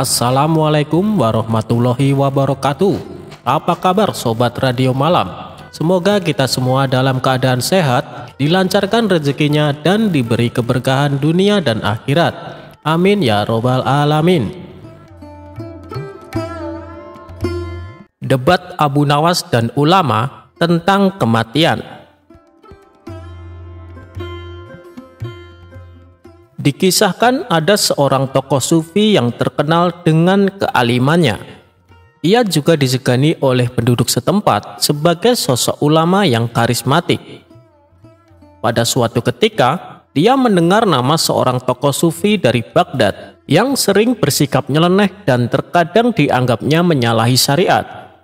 Assalamualaikum warahmatullahi wabarakatuh. Apa kabar sobat radio malam? Semoga kita semua dalam keadaan sehat, dilancarkan rezekinya dan diberi keberkahan dunia dan akhirat. Amin ya robbal alamin. Debat Abu Nawas dan ulama tentang kematian. Dikisahkan ada seorang tokoh sufi yang terkenal dengan kealimannya. Ia juga disegani oleh penduduk setempat sebagai sosok ulama yang karismatik. Pada suatu ketika, dia mendengar nama seorang tokoh sufi dari Baghdad yang sering bersikap nyeleneh dan terkadang dianggapnya menyalahi syariat.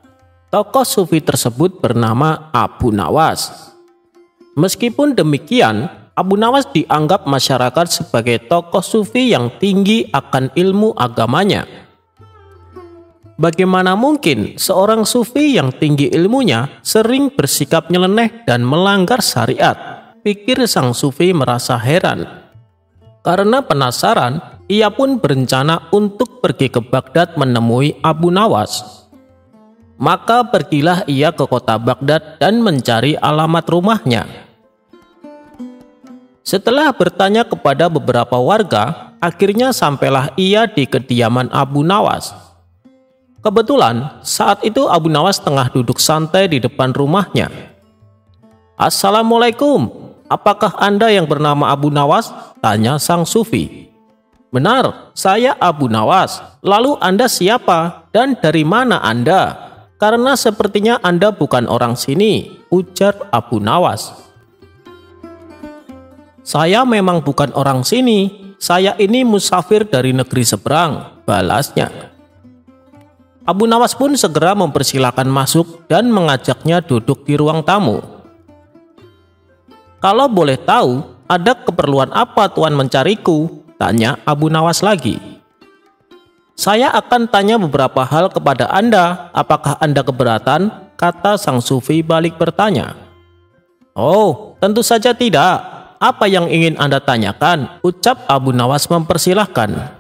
Tokoh sufi tersebut bernama Abu Nawas. Meskipun demikian, Abu Nawas dianggap masyarakat sebagai tokoh sufi yang tinggi akan ilmu agamanya. Bagaimana mungkin seorang sufi yang tinggi ilmunya sering bersikap nyeleneh dan melanggar syariat? Pikir sang sufi merasa heran. Karena penasaran, ia pun berencana untuk pergi ke Baghdad menemui Abu Nawas. Maka pergilah ia ke kota Baghdad dan mencari alamat rumahnya. Setelah bertanya kepada beberapa warga, akhirnya sampailah ia di kediaman Abu Nawas. Kebetulan saat itu Abu Nawas tengah duduk santai di depan rumahnya. "Assalamualaikum, apakah Anda yang bernama Abu Nawas?" tanya sang sufi. "Benar, saya Abu Nawas. Lalu Anda siapa dan dari mana Anda? Karena sepertinya Anda bukan orang sini," ujar Abu Nawas. "Saya memang bukan orang sini, saya ini musafir dari negeri seberang," balasnya. Abu Nawas pun segera mempersilahkan masuk dan mengajaknya duduk di ruang tamu. "Kalau boleh tahu, ada keperluan apa Tuan mencariku?" tanya Abu Nawas lagi. "Saya akan tanya beberapa hal kepada Anda, apakah Anda keberatan?" kata sang sufi balik bertanya. "Oh, tentu saja tidak. Apa yang ingin Anda tanyakan?" ucap Abu Nawas mempersilahkan.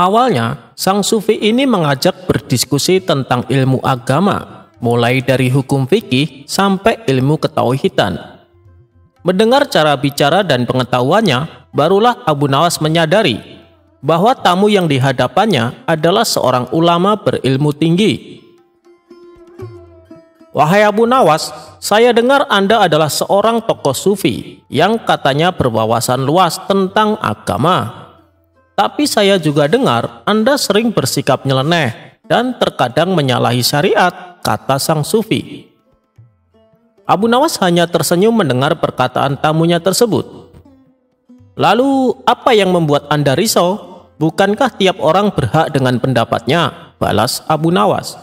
Awalnya, sang sufi ini mengajak berdiskusi tentang ilmu agama, mulai dari hukum fikih sampai ilmu ketauhidan. Mendengar cara bicara dan pengetahuannya, barulah Abu Nawas menyadari bahwa tamu yang dihadapannya adalah seorang ulama berilmu tinggi. "Wahai Abu Nawas, saya dengar Anda adalah seorang tokoh sufi yang katanya berwawasan luas tentang agama. Tapi saya juga dengar Anda sering bersikap nyeleneh dan terkadang menyalahi syariat," kata sang sufi. Abu Nawas hanya tersenyum mendengar perkataan tamunya tersebut. "Lalu apa yang membuat Anda risau? Bukankah tiap orang berhak dengan pendapatnya?" balas Abu Nawas.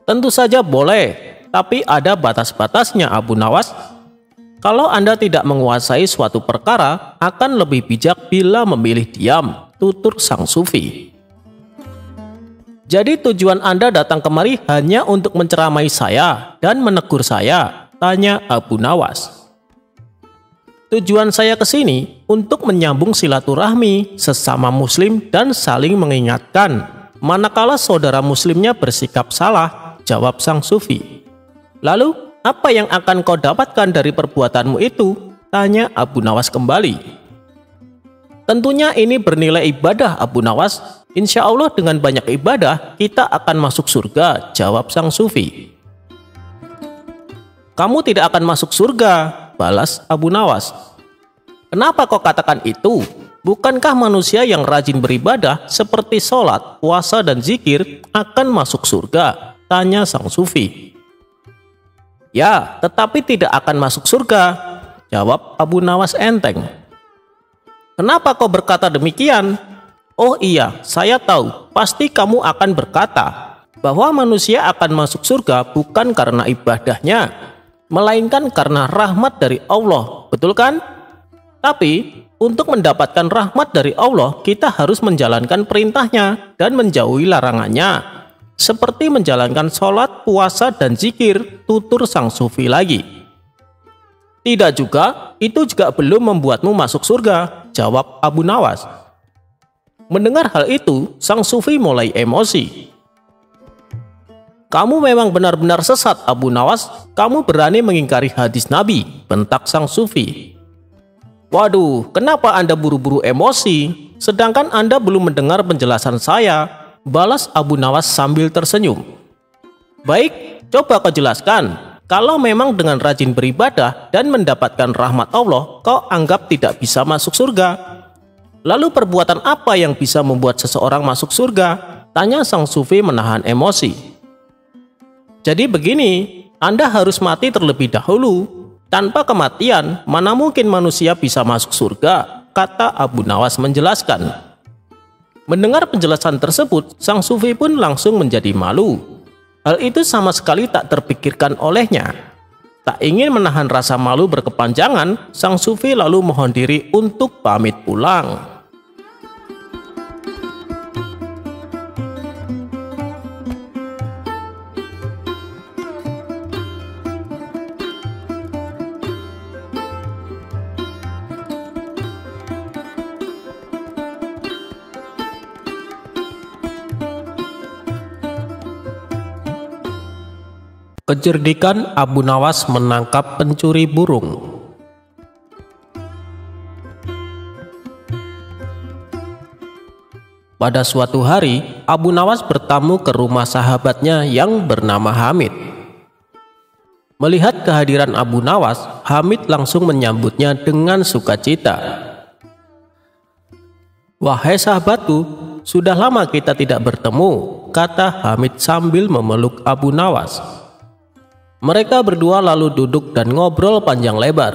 "Tentu saja boleh, tapi ada batas-batasnya Abu Nawas. Kalau Anda tidak menguasai suatu perkara, akan lebih bijak bila memilih diam," tutur sang sufi. "Jadi tujuan Anda datang kemari hanya untuk menceramai saya dan menegur saya?" tanya Abu Nawas. "Tujuan saya ke sini untuk menyambung silaturahmi sesama muslim dan saling mengingatkan manakala saudara muslimnya bersikap salah," jawab sang sufi. "Lalu apa yang akan kau dapatkan dari perbuatanmu itu?" tanya Abu Nawas kembali. "Tentunya ini bernilai ibadah Abu Nawas. Insya Allah dengan banyak ibadah kita akan masuk surga," jawab sang sufi. "Kamu tidak akan masuk surga," balas Abu Nawas. "Kenapa kau katakan itu? Bukankah manusia yang rajin beribadah seperti sholat, puasa, dan zikir akan masuk surga?" tanya sang sufi. "Ya, tetapi tidak akan masuk surga," jawab Abu Nawas enteng. "Kenapa kau berkata demikian?" "Oh iya, saya tahu. Pasti kamu akan berkata bahwa manusia akan masuk surga bukan karena ibadahnya, melainkan karena rahmat dari Allah, betul kan? Tapi untuk mendapatkan rahmat dari Allah, kita harus menjalankan perintahnya dan menjauhi larangannya, seperti menjalankan sholat, puasa, dan zikir," tutur sang sufi lagi. "Tidak juga, itu juga belum membuatmu masuk surga," jawab Abu Nawas. Mendengar hal itu, sang sufi mulai emosi. "Kamu memang benar-benar sesat, Abu Nawas. Kamu berani mengingkari hadis Nabi," bentak sang sufi. "Waduh, kenapa Anda buru-buru emosi? Sedangkan Anda belum mendengar penjelasan saya," balas Abu Nawas sambil tersenyum. "Baik, coba kau jelaskan. Kalau memang dengan rajin beribadah dan mendapatkan rahmat Allah, kau anggap tidak bisa masuk surga. Lalu perbuatan apa yang bisa membuat seseorang masuk surga?" tanya sang sufi menahan emosi. "Jadi begini, Anda harus mati terlebih dahulu. Tanpa kematian, mana mungkin manusia bisa masuk surga," kata Abu Nawas menjelaskan. Mendengar penjelasan tersebut, sang sufi pun langsung menjadi malu. Hal itu sama sekali tak terpikirkan olehnya. Tak ingin menahan rasa malu berkepanjangan, sang sufi lalu mohon diri untuk pamit pulang. Kecerdikan Abu Nawas menangkap pencuri burung. Pada suatu hari, Abu Nawas bertamu ke rumah sahabatnya yang bernama Hamid. Melihat kehadiran Abu Nawas, Hamid langsung menyambutnya dengan sukacita. "Wahai sahabatku, sudah lama kita tidak bertemu," kata Hamid sambil memeluk Abu Nawas. Mereka berdua lalu duduk dan ngobrol panjang lebar.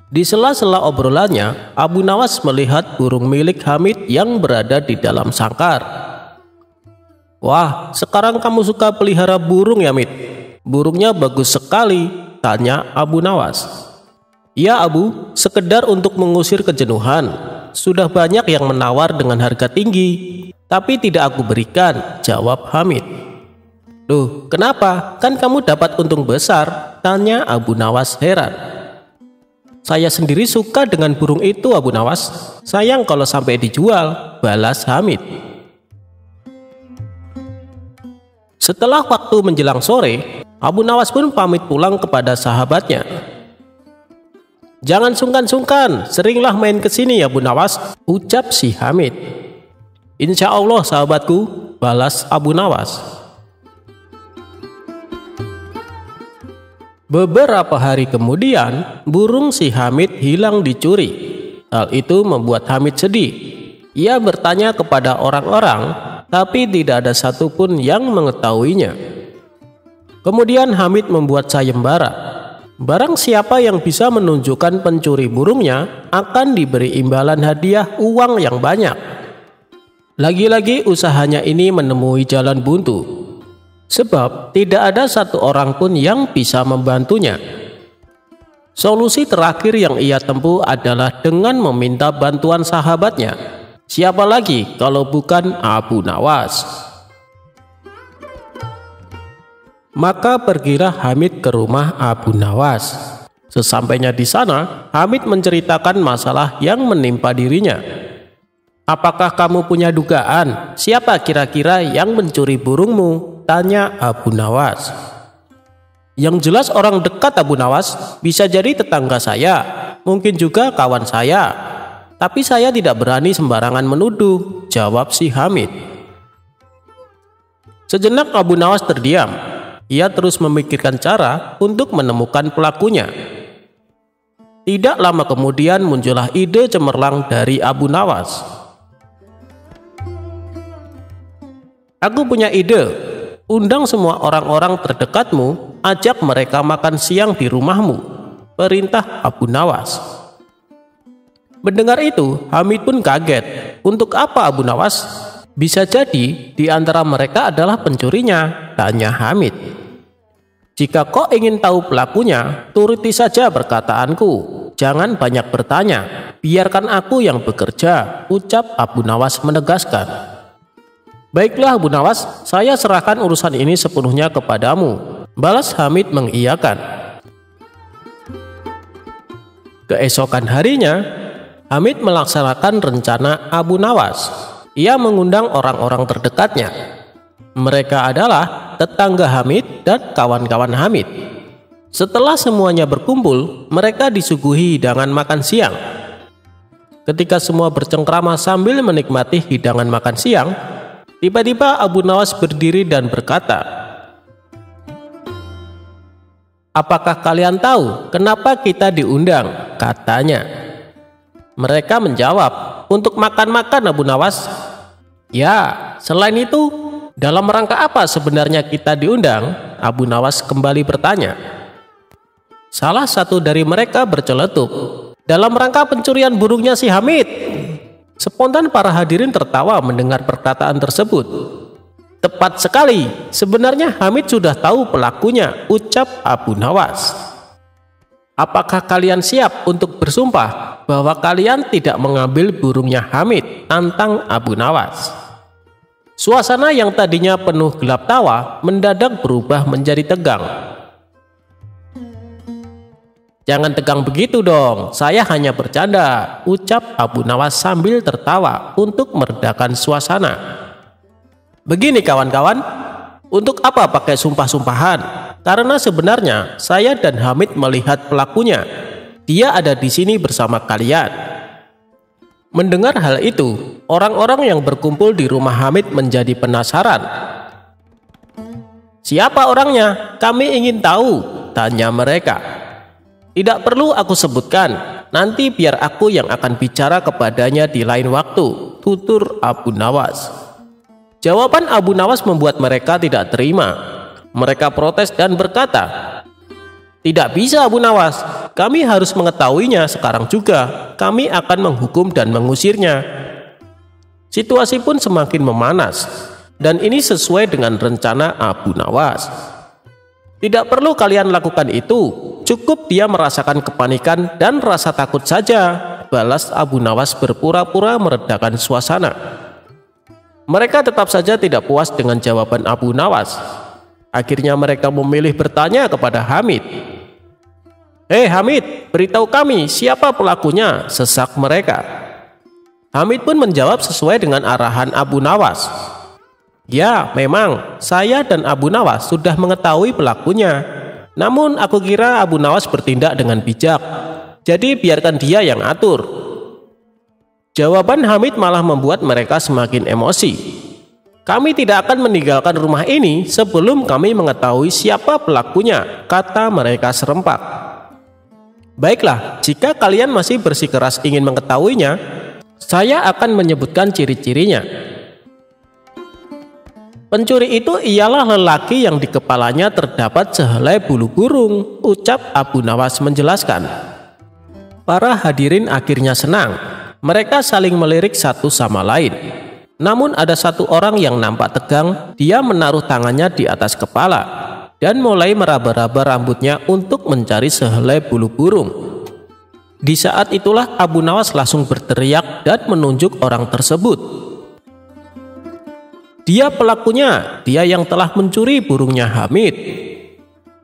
Di sela-sela obrolannya, Abu Nawas melihat burung milik Hamid yang berada di dalam sangkar. "Wah, sekarang kamu suka pelihara burung ya, Mid? Burungnya bagus sekali," tanya Abu Nawas. "Ya Abu, sekedar untuk mengusir kejenuhan. Sudah banyak yang menawar dengan harga tinggi, tapi tidak aku berikan," jawab Hamid. "Loh, kenapa? Kan kamu dapat untung besar," tanya Abu Nawas heran. "Saya sendiri suka dengan burung itu, Abu Nawas. Sayang kalau sampai dijual," balas Hamid. Setelah waktu menjelang sore, Abu Nawas pun pamit pulang kepada sahabatnya. "Jangan sungkan-sungkan, seringlah main ke sini ya, Abu Nawas," ucap si Hamid. "Insya Allah sahabatku," balas Abu Nawas. Beberapa hari kemudian, burung si Hamid hilang dicuri. Hal itu membuat Hamid sedih. Ia bertanya kepada orang-orang, tapi tidak ada satupun yang mengetahuinya. Kemudian Hamid membuat sayembara. Barang siapa yang bisa menunjukkan pencuri burungnya akan diberi imbalan hadiah uang yang banyak. Lagi-lagi usahanya ini menemui jalan buntu. Sebab tidak ada satu orang pun yang bisa membantunya. Solusi terakhir yang ia tempuh adalah dengan meminta bantuan sahabatnya. Siapa lagi kalau bukan Abu Nawas? Maka pergilah Hamid ke rumah Abu Nawas. Sesampainya di sana, Hamid menceritakan masalah yang menimpa dirinya. "Apakah kamu punya dugaan siapa kira-kira yang mencuri burungmu?" tanya Abu Nawas. "Yang jelas orang dekat, Abu Nawas. Bisa jadi tetangga saya, mungkin juga kawan saya. Tapi saya tidak berani sembarangan menuduh," jawab si Hamid. Sejenak Abu Nawas terdiam. Ia terus memikirkan cara untuk menemukan pelakunya. Tidak lama kemudian muncullah ide cemerlang dari Abu Nawas. "Aku punya ide. Undang semua orang-orang terdekatmu, ajak mereka makan siang di rumahmu," perintah Abu Nawas. Mendengar itu, Hamid pun kaget. "Untuk apa, Abu Nawas? Bisa jadi di antara mereka adalah pencurinya," tanya Hamid. "Jika kau ingin tahu pelakunya, turuti saja perkataanku. Jangan banyak bertanya. Biarkan aku yang bekerja," ucap Abu Nawas menegaskan. "Baiklah Abu Nawas, saya serahkan urusan ini sepenuhnya kepadamu," balas Hamid mengiyakan. Keesokan harinya, Hamid melaksanakan rencana Abu Nawas. Ia mengundang orang-orang terdekatnya. Mereka adalah tetangga Hamid dan kawan-kawan Hamid. Setelah semuanya berkumpul, mereka disuguhi hidangan makan siang. Ketika semua bercengkrama sambil menikmati hidangan makan siang, tiba-tiba Abu Nawas berdiri dan berkata, "Apakah kalian tahu kenapa kita diundang?" katanya. Mereka menjawab, "Untuk makan-makan, Abu Nawas." "Ya, selain itu, dalam rangka apa sebenarnya kita diundang?" Abu Nawas kembali bertanya. Salah satu dari mereka berceletuk, "Dalam rangka pencurian burungnya si Hamid." Spontan para hadirin tertawa mendengar perkataan tersebut. "Tepat sekali, sebenarnya Hamid sudah tahu pelakunya," ucap Abu Nawas. "Apakah kalian siap untuk bersumpah bahwa kalian tidak mengambil burungnya Hamid?" tantang Abu Nawas. Suasana yang tadinya penuh gelap tawa mendadak berubah menjadi tegang. "Jangan tegang begitu dong, saya hanya bercanda," ucap Abu Nawas sambil tertawa untuk meredakan suasana. "Begini kawan-kawan, untuk apa pakai sumpah-sumpahan? Karena sebenarnya saya dan Hamid melihat pelakunya. Dia ada di sini bersama kalian." Mendengar hal itu, orang-orang yang berkumpul di rumah Hamid menjadi penasaran. "Siapa orangnya? Kami ingin tahu," tanya mereka. "Tidak perlu aku sebutkan, nanti biar aku yang akan bicara kepadanya di lain waktu," tutur Abu Nawas. Jawaban Abu Nawas membuat mereka tidak terima. Mereka protes dan berkata, "Tidak bisa Abu Nawas, kami harus mengetahuinya sekarang juga. Kami akan menghukum dan mengusirnya." Situasi pun semakin memanas, dan ini sesuai dengan rencana Abu Nawas. "Tidak perlu kalian lakukan itu, cukup dia merasakan kepanikan dan rasa takut saja," balas Abu Nawas berpura-pura meredakan suasana. Mereka tetap saja tidak puas dengan jawaban Abu Nawas. Akhirnya mereka memilih bertanya kepada Hamid. "Hei Hamid, beritahu kami siapa pelakunya," sesak mereka. Hamid pun menjawab sesuai dengan arahan Abu Nawas. "Ya, memang saya dan Abu Nawas sudah mengetahui pelakunya. Namun aku kira Abu Nawas bertindak dengan bijak. Jadi biarkan dia yang atur." Jawaban Hamid malah membuat mereka semakin emosi. "Kami tidak akan meninggalkan rumah ini sebelum kami mengetahui siapa pelakunya," kata mereka serempak. "Baiklah, jika kalian masih bersikeras ingin mengetahuinya, saya akan menyebutkan ciri-cirinya. Pencuri itu ialah lelaki yang di kepalanya terdapat sehelai bulu burung," ucap Abu Nawas menjelaskan. Para hadirin akhirnya senang. Mereka saling melirik satu sama lain. Namun ada satu orang yang nampak tegang. Dia menaruh tangannya di atas kepala dan mulai meraba-raba rambutnya untuk mencari sehelai bulu burung. Di saat itulah Abu Nawas langsung berteriak dan menunjuk orang tersebut. "Dia pelakunya, dia yang telah mencuri burungnya Hamid."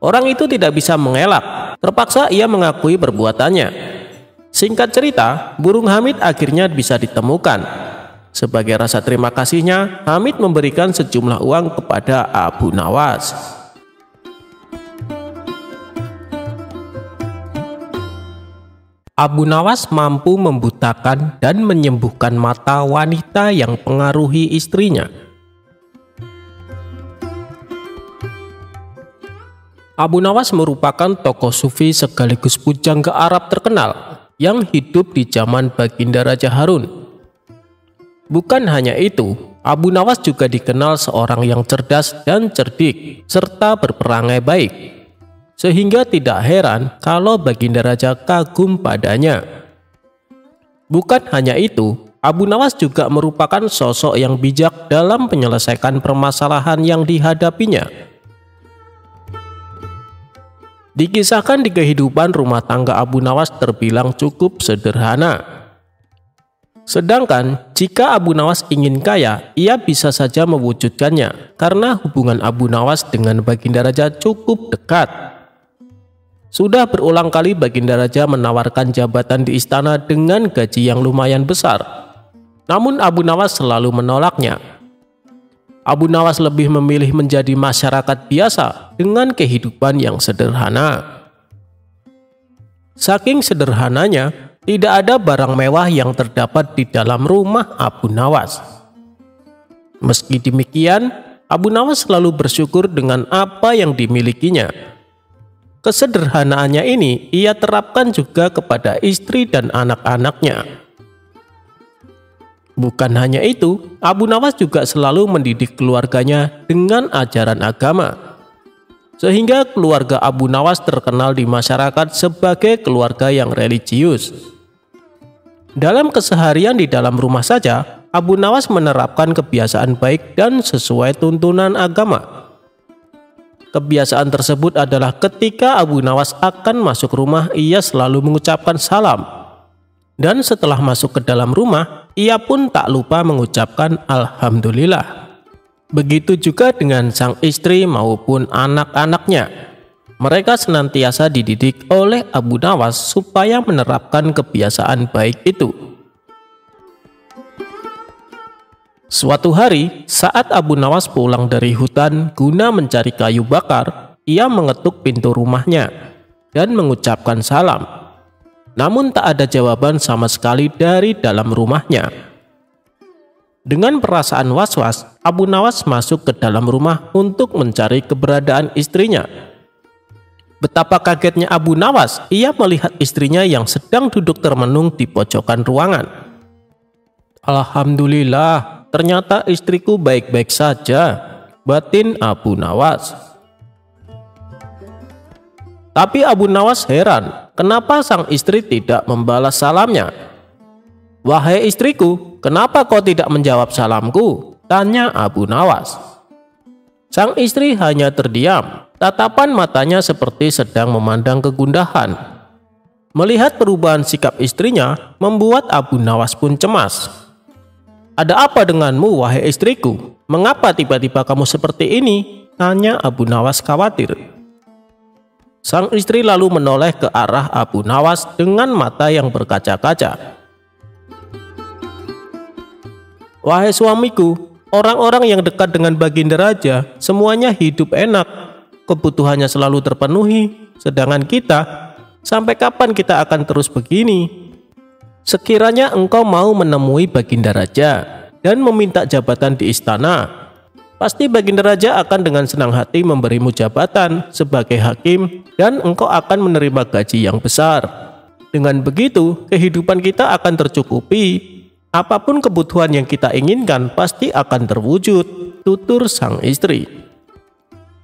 Orang itu tidak bisa mengelak, terpaksa ia mengakui perbuatannya. Singkat cerita, burung Hamid akhirnya bisa ditemukan. Sebagai rasa terima kasihnya, Hamid memberikan sejumlah uang kepada Abu Nawas. Abu Nawas mampu membutakan dan menyembuhkan mata wanita yang pengaruhi istrinya. Abu Nawas merupakan tokoh sufi sekaligus pujangga Arab terkenal yang hidup di zaman Baginda Raja Harun. Bukan hanya itu, Abu Nawas juga dikenal seorang yang cerdas dan cerdik serta berperangai baik, sehingga tidak heran kalau Baginda Raja kagum padanya. Bukan hanya itu, Abu Nawas juga merupakan sosok yang bijak dalam menyelesaikan permasalahan yang dihadapinya. Dikisahkan di kehidupan rumah tangga Abu Nawas terbilang cukup sederhana. Sedangkan jika Abu Nawas ingin kaya, ia bisa saja mewujudkannya karena hubungan Abu Nawas dengan Baginda Raja cukup dekat. Sudah berulang kali Baginda Raja menawarkan jabatan di istana dengan gaji yang lumayan besar. Namun Abu Nawas selalu menolaknya. Abu Nawas lebih memilih menjadi masyarakat biasa dengan kehidupan yang sederhana. Saking sederhananya, tidak ada barang mewah yang terdapat di dalam rumah Abu Nawas. Meski demikian, Abu Nawas selalu bersyukur dengan apa yang dimilikinya. Kesederhanaannya ini ia terapkan juga kepada istri dan anak-anaknya. Bukan hanya itu, Abu Nawas juga selalu mendidik keluarganya dengan ajaran agama. Sehingga keluarga Abu Nawas terkenal di masyarakat sebagai keluarga yang religius. Dalam keseharian di dalam rumah saja, Abu Nawas menerapkan kebiasaan baik dan sesuai tuntunan agama. Kebiasaan tersebut adalah ketika Abu Nawas akan masuk rumah, ia selalu mengucapkan salam. Dan setelah masuk ke dalam rumah, ia pun tak lupa mengucapkan Alhamdulillah. Begitu juga dengan sang istri maupun anak-anaknya. Mereka senantiasa dididik oleh Abu Nawas supaya menerapkan kebiasaan baik itu. Suatu hari, saat Abu Nawas pulang dari hutan guna mencari kayu bakar, ia mengetuk pintu rumahnya dan mengucapkan salam. Namun tak ada jawaban sama sekali dari dalam rumahnya. Dengan perasaan was-was, Abu Nawas masuk ke dalam rumah untuk mencari keberadaan istrinya. Betapa kagetnya Abu Nawas, ia melihat istrinya yang sedang duduk termenung di pojokan ruangan. Alhamdulillah, ternyata istriku baik-baik saja, batin Abu Nawas. Tapi Abu Nawas heran, kenapa sang istri tidak membalas salamnya. Wahai istriku, kenapa kau tidak menjawab salamku? Tanya Abu Nawas. Sang istri hanya terdiam, tatapan matanya seperti sedang memandang kegundahan. Melihat perubahan sikap istrinya, membuat Abu Nawas pun cemas. Ada apa denganmu, wahai istriku? Mengapa tiba-tiba kamu seperti ini? Tanya Abu Nawas khawatir. Sang istri lalu menoleh ke arah Abu Nawas dengan mata yang berkaca-kaca. Wahai suamiku, orang-orang yang dekat dengan Baginda Raja semuanya hidup enak, kebutuhannya selalu terpenuhi, sedangkan kita, sampai kapan kita akan terus begini? Sekiranya engkau mau menemui Baginda Raja dan meminta jabatan di istana, pasti Baginda Raja akan dengan senang hati memberimu jabatan sebagai hakim dan engkau akan menerima gaji yang besar. Dengan begitu, kehidupan kita akan tercukupi. Apapun kebutuhan yang kita inginkan pasti akan terwujud, tutur sang istri.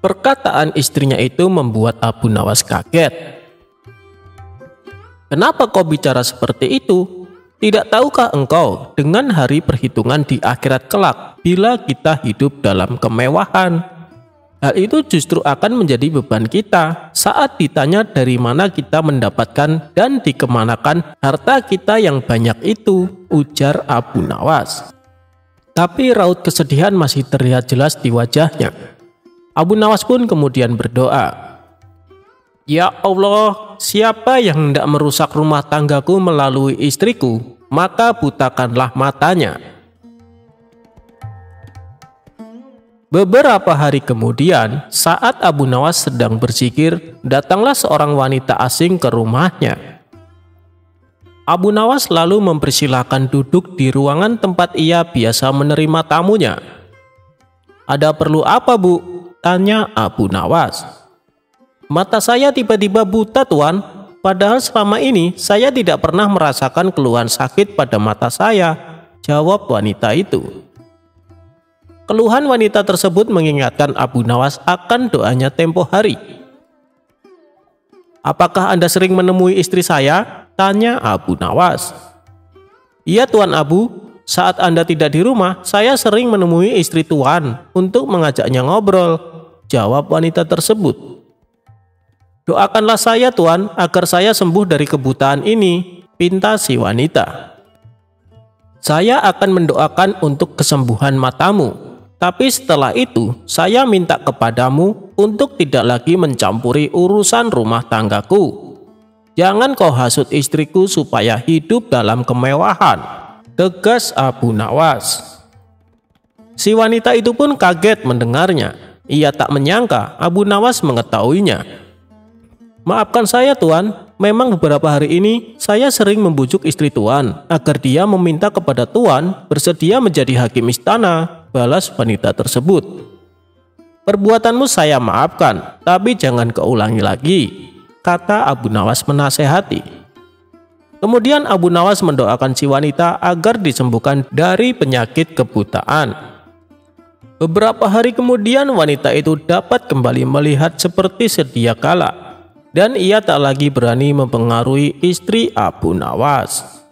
Perkataan istrinya itu membuat Abu Nawas kaget. Kenapa kau bicara seperti itu? Tidak tahukah engkau dengan hari perhitungan di akhirat kelak bila kita hidup dalam kemewahan? Hal itu justru akan menjadi beban kita saat ditanya dari mana kita mendapatkan dan dikemanakan harta kita yang banyak itu, ujar Abu Nawas. Tapi raut kesedihan masih terlihat jelas di wajahnya. Abu Nawas pun kemudian berdoa, Ya Allah, siapa yang hendak merusak rumah tanggaku melalui istriku, maka butakanlah matanya. Beberapa hari kemudian, saat Abu Nawas sedang berzikir, datanglah seorang wanita asing ke rumahnya. Abu Nawas lalu mempersilahkan duduk di ruangan tempat ia biasa menerima tamunya. Ada perlu apa, Bu? Tanya Abu Nawas. Mata saya tiba-tiba buta, Tuan. Padahal selama ini saya tidak pernah merasakan keluhan sakit pada mata saya, jawab wanita itu. Keluhan wanita tersebut mengingatkan Abu Nawas akan doanya tempo hari. Apakah Anda sering menemui istri saya? Tanya Abu Nawas. Iya Tuan Abu, saat Anda tidak di rumah, saya sering menemui istri Tuan untuk mengajaknya ngobrol, jawab wanita tersebut. Doakanlah saya Tuan agar saya sembuh dari kebutaan ini, pinta si wanita. Saya akan mendoakan untuk kesembuhan matamu. Tapi setelah itu, saya minta kepadamu untuk tidak lagi mencampuri urusan rumah tanggaku. Jangan kau hasut istriku supaya hidup dalam kemewahan, tegas Abu Nawas. Si wanita itu pun kaget mendengarnya. Ia tak menyangka Abu Nawas mengetahuinya. Maafkan saya Tuan, memang beberapa hari ini saya sering membujuk istri Tuan agar dia meminta kepada Tuan bersedia menjadi hakim istana, balas wanita tersebut. Perbuatanmu saya maafkan, tapi jangan keulangi lagi, kata Abu Nawas menasehati. Kemudian Abu Nawas mendoakan si wanita agar disembuhkan dari penyakit kebutaan. Beberapa hari kemudian wanita itu dapat kembali melihat seperti sedia kala. Dan ia tak lagi berani mempengaruhi istri Abu Nawas.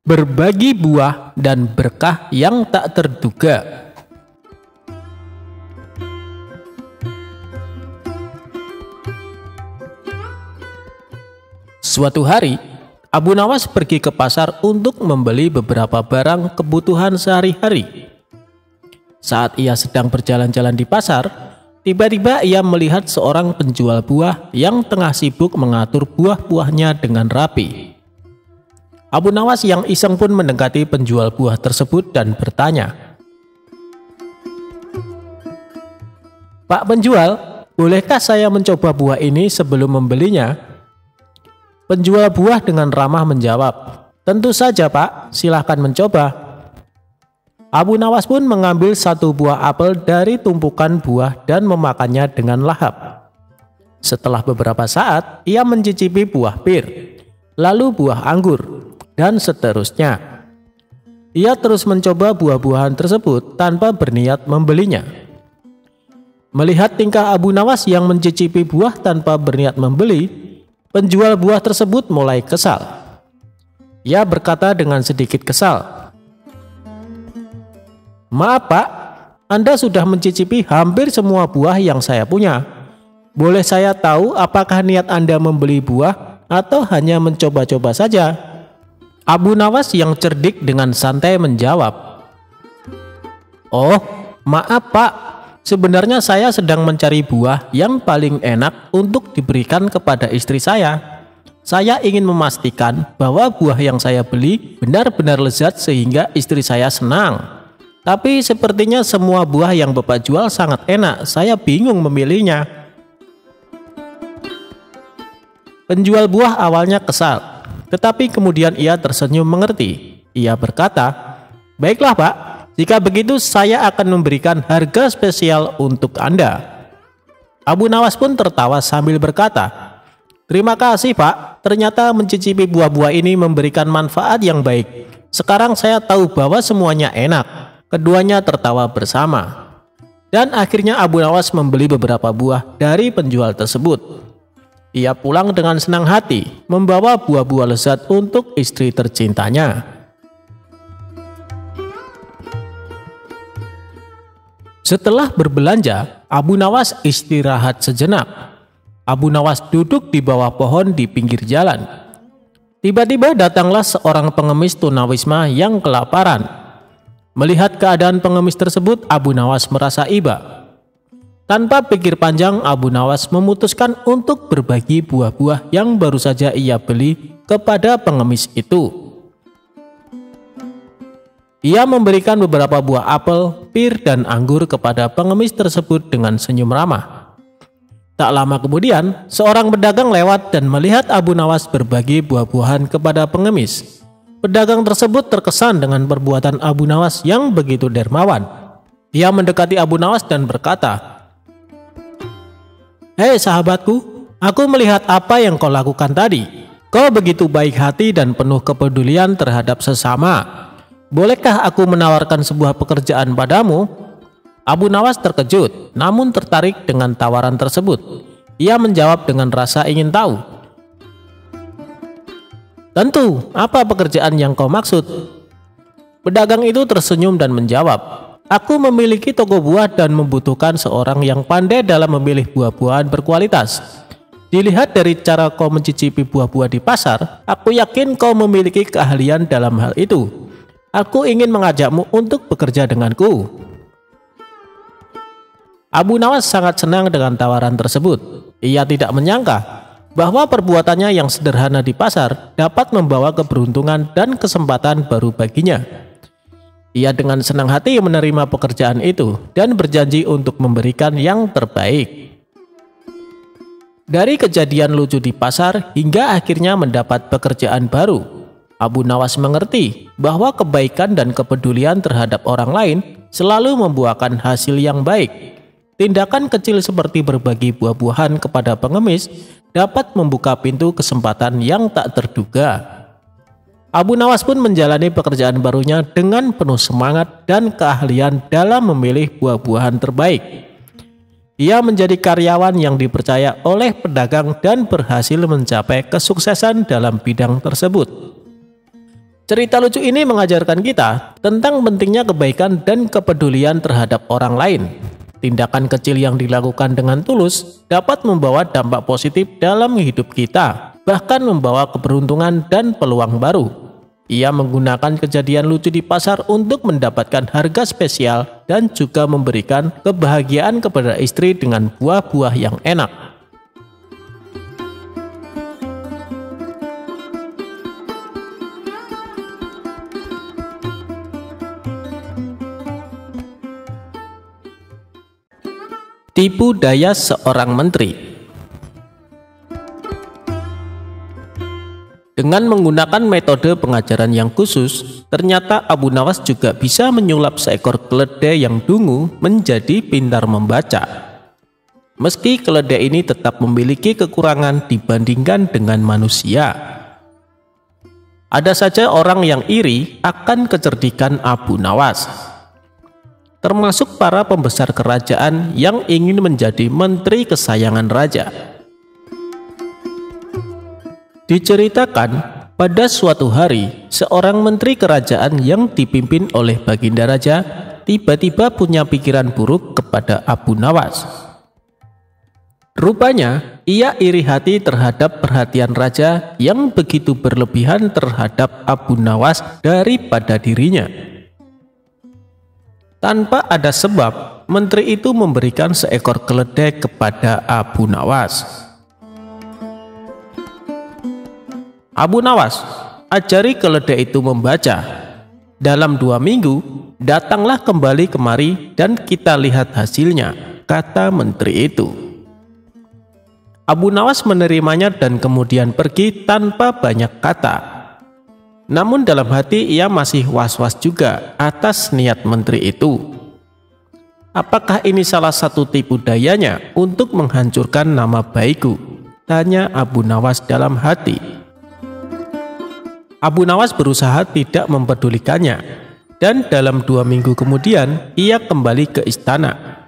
Berbagi buah dan berkah yang tak terduga. Suatu hari, Abu Nawas pergi ke pasar untuk membeli beberapa barang kebutuhan sehari-hari. Saat ia sedang berjalan-jalan di pasar, tiba-tiba ia melihat seorang penjual buah yang tengah sibuk mengatur buah-buahnya dengan rapi. Abu Nawas yang iseng pun mendekati penjual buah tersebut dan bertanya, "Pak penjual, bolehkah saya mencoba buah ini sebelum membelinya?" Penjual buah dengan ramah menjawab, "Tentu saja Pak, silahkan mencoba." Abu Nawas pun mengambil satu buah apel dari tumpukan buah dan memakannya dengan lahap. Setelah beberapa saat, ia mencicipi buah pir, lalu buah anggur, dan seterusnya. Ia terus mencoba buah-buahan tersebut tanpa berniat membelinya. Melihat tingkah Abu Nawas yang mencicipi buah tanpa berniat membeli, penjual buah tersebut mulai kesal. Ia berkata dengan sedikit kesal, "Maaf Pak, Anda sudah mencicipi hampir semua buah yang saya punya. Boleh saya tahu apakah niat Anda membeli buah atau hanya mencoba-coba saja?" Abu Nawas yang cerdik dengan santai menjawab, "Oh, maaf Pak. Sebenarnya saya sedang mencari buah yang paling enak untuk diberikan kepada istri saya. Saya ingin memastikan bahwa buah yang saya beli benar-benar lezat sehingga istri saya senang. Tapi sepertinya semua buah yang Bapak jual sangat enak, saya bingung memilihnya." Penjual buah awalnya kesal, tetapi kemudian ia tersenyum mengerti. Ia berkata, "Baiklah Pak. Jika begitu saya akan memberikan harga spesial untuk Anda." Abu Nawas pun tertawa sambil berkata, "Terima kasih Pak, ternyata mencicipi buah-buah ini memberikan manfaat yang baik. Sekarang saya tahu bahwa semuanya enak." Keduanya tertawa bersama. Dan akhirnya Abu Nawas membeli beberapa buah dari penjual tersebut. Ia pulang dengan senang hati, membawa buah-buah lezat untuk istri tercintanya. Setelah berbelanja, Abu Nawas istirahat sejenak. Abu Nawas duduk di bawah pohon di pinggir jalan. Tiba-tiba datanglah seorang pengemis tunawisma yang kelaparan. Melihat keadaan pengemis tersebut, Abu Nawas merasa iba. Tanpa pikir panjang, Abu Nawas memutuskan untuk berbagi buah-buah yang baru saja ia beli kepada pengemis itu. Ia memberikan beberapa buah apel, pir, dan anggur kepada pengemis tersebut dengan senyum ramah. Tak lama kemudian, seorang pedagang lewat dan melihat Abu Nawas berbagi buah-buahan kepada pengemis. Pedagang tersebut terkesan dengan perbuatan Abu Nawas yang begitu dermawan. Ia mendekati Abu Nawas dan berkata, "Hei sahabatku, aku melihat apa yang kau lakukan tadi. Kau begitu baik hati dan penuh kepedulian terhadap sesama. Bolehkah aku menawarkan sebuah pekerjaan padamu?" Abu Nawas terkejut, namun tertarik dengan tawaran tersebut. Ia menjawab dengan rasa ingin tahu. "Tentu, apa pekerjaan yang kau maksud?" Pedagang itu tersenyum dan menjawab, "Aku memiliki toko buah dan membutuhkan seorang yang pandai dalam memilih buah-buahan berkualitas. Dilihat dari cara kau mencicipi buah-buah di pasar, aku yakin kau memiliki keahlian dalam hal itu. Aku ingin mengajakmu untuk bekerja denganku." Abu Nawas sangat senang dengan tawaran tersebut. Ia tidak menyangka bahwa perbuatannya yang sederhana di pasar dapat membawa keberuntungan dan kesempatan baru baginya. Ia dengan senang hati menerima pekerjaan itu dan berjanji untuk memberikan yang terbaik. Dari kejadian lucu di pasar hingga akhirnya mendapat pekerjaan baru, Abu Nawas mengerti bahwa kebaikan dan kepedulian terhadap orang lain selalu membuahkan hasil yang baik. Tindakan kecil seperti berbagi buah-buahan kepada pengemis dapat membuka pintu kesempatan yang tak terduga. Abu Nawas pun menjalani pekerjaan barunya dengan penuh semangat dan keahlian dalam memilih buah-buahan terbaik. Ia menjadi karyawan yang dipercaya oleh pedagang dan berhasil mencapai kesuksesan dalam bidang tersebut. Cerita lucu ini mengajarkan kita tentang pentingnya kebaikan dan kepedulian terhadap orang lain. Tindakan kecil yang dilakukan dengan tulus dapat membawa dampak positif dalam hidup kita, bahkan membawa keberuntungan dan peluang baru. Ia menggunakan kejadian lucu di pasar untuk mendapatkan harga spesial dan juga memberikan kebahagiaan kepada istri dengan buah-buah yang enak. Tipu daya seorang menteri. Dengan menggunakan metode pengajaran yang khusus, ternyata Abu Nawas juga bisa menyulap seekor keledai yang dungu menjadi pintar membaca. Meski keledai ini tetap memiliki kekurangan dibandingkan dengan manusia. Ada saja orang yang iri akan kecerdikan Abu Nawas, termasuk para pembesar kerajaan yang ingin menjadi menteri kesayangan raja. Diceritakan, pada suatu hari, seorang menteri kerajaan yang dipimpin oleh Baginda Raja tiba-tiba punya pikiran buruk kepada Abu Nawas. Rupanya, ia iri hati terhadap perhatian raja yang begitu berlebihan terhadap Abu Nawas daripada dirinya. Tanpa ada sebab, menteri itu memberikan seekor keledai kepada Abu Nawas. "Abu Nawas, ajari keledai itu membaca. Dalam 2 minggu, datanglah kembali kemari dan kita lihat hasilnya," kata menteri itu. Abu Nawas menerimanya dan kemudian pergi tanpa banyak kata. Namun dalam hati ia masih was-was juga atas niat menteri itu. "Apakah ini salah satu tipu dayanya untuk menghancurkan nama baikku?" tanya Abu Nawas dalam hati. Abu Nawas berusaha tidak mempedulikannya, dan dalam 2 minggu kemudian ia kembali ke istana.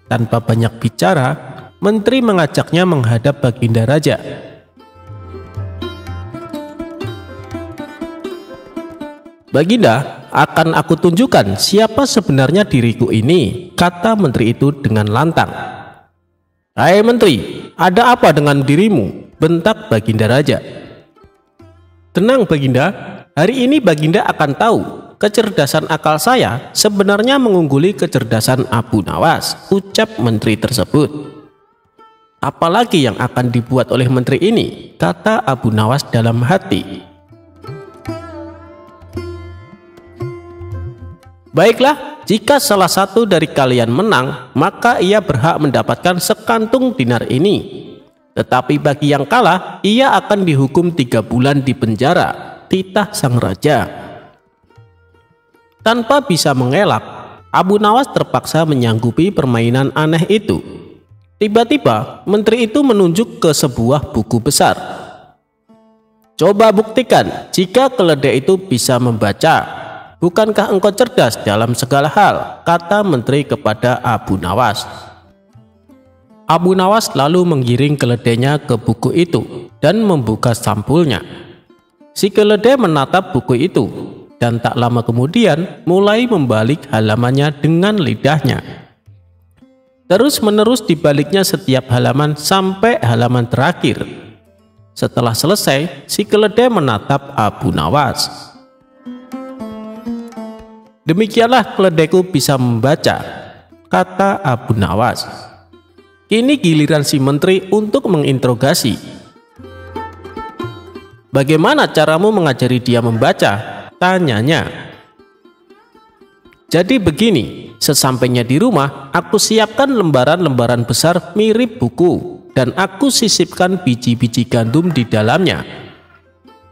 Tanpa banyak bicara, menteri mengajaknya menghadap Baginda Raja. "Baginda, akan aku tunjukkan siapa sebenarnya diriku ini," kata menteri itu dengan lantang. "Hai menteri, ada apa dengan dirimu?" bentak Baginda Raja. "Tenang Baginda, hari ini Baginda akan tahu kecerdasan akal saya sebenarnya mengungguli kecerdasan Abu Nawas," ucap menteri tersebut. "Apalagi yang akan dibuat oleh menteri ini?" kata Abu Nawas dalam hati. "Baiklah, jika salah satu dari kalian menang, maka ia berhak mendapatkan sekantung dinar ini. Tetapi bagi yang kalah, ia akan dihukum 3 bulan di penjara," titah sang raja. Tanpa bisa mengelak, Abu Nawas terpaksa menyanggupi permainan aneh itu. Tiba-tiba, menteri itu menunjuk ke sebuah buku besar. "Coba buktikan jika keledai itu bisa membaca. Bukankah engkau cerdas dalam segala hal?" kata menteri kepada Abu Nawas. Abu Nawas lalu menggiring keledainya ke buku itu dan membuka sampulnya. Si keledai menatap buku itu dan tak lama kemudian mulai membalik halamannya dengan lidahnya. terus-menerus dibaliknya setiap halaman sampai halaman terakhir. Setelah selesai, si keledai menatap Abu Nawas. "Demikianlah keledaiku bisa membaca," kata Abu Nawas. Kini giliran si menteri untuk menginterogasi. "Bagaimana caramu mengajari dia membaca?" tanyanya. "Jadi begini, sesampainya di rumah, aku siapkan lembaran-lembaran besar mirip buku, dan aku sisipkan biji-biji gandum di dalamnya.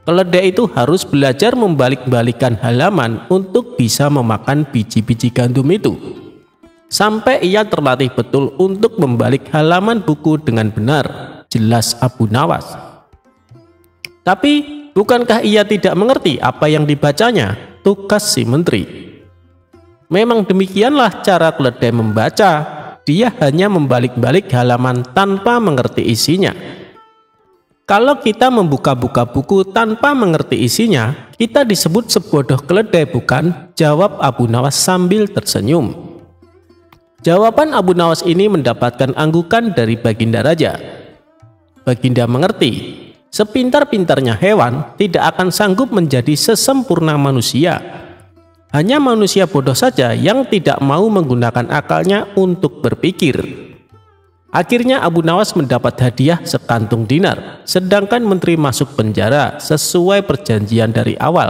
Keledai itu harus belajar membalik-balikan halaman untuk bisa memakan biji-biji gandum itu, sampai ia terlatih betul untuk membalik halaman buku dengan benar," jelas Abu Nawas. "Tapi bukankah ia tidak mengerti apa yang dibacanya?" tukas si menteri. "Memang demikianlah cara keledai membaca. Dia hanya membalik-balik halaman tanpa mengerti isinya. Kalau kita membuka-buka buku tanpa mengerti isinya, kita disebut sebodoh keledai, bukan?" jawab Abu Nawas sambil tersenyum. Jawaban Abu Nawas ini mendapatkan anggukan dari Baginda Raja. Baginda mengerti, sepintar-pintarnya hewan tidak akan sanggup menjadi sesempurna manusia. Hanya manusia bodoh saja yang tidak mau menggunakan akalnya untuk berpikir. Akhirnya Abu Nawas mendapat hadiah sekantung dinar, sedangkan menteri masuk penjara sesuai perjanjian dari awal.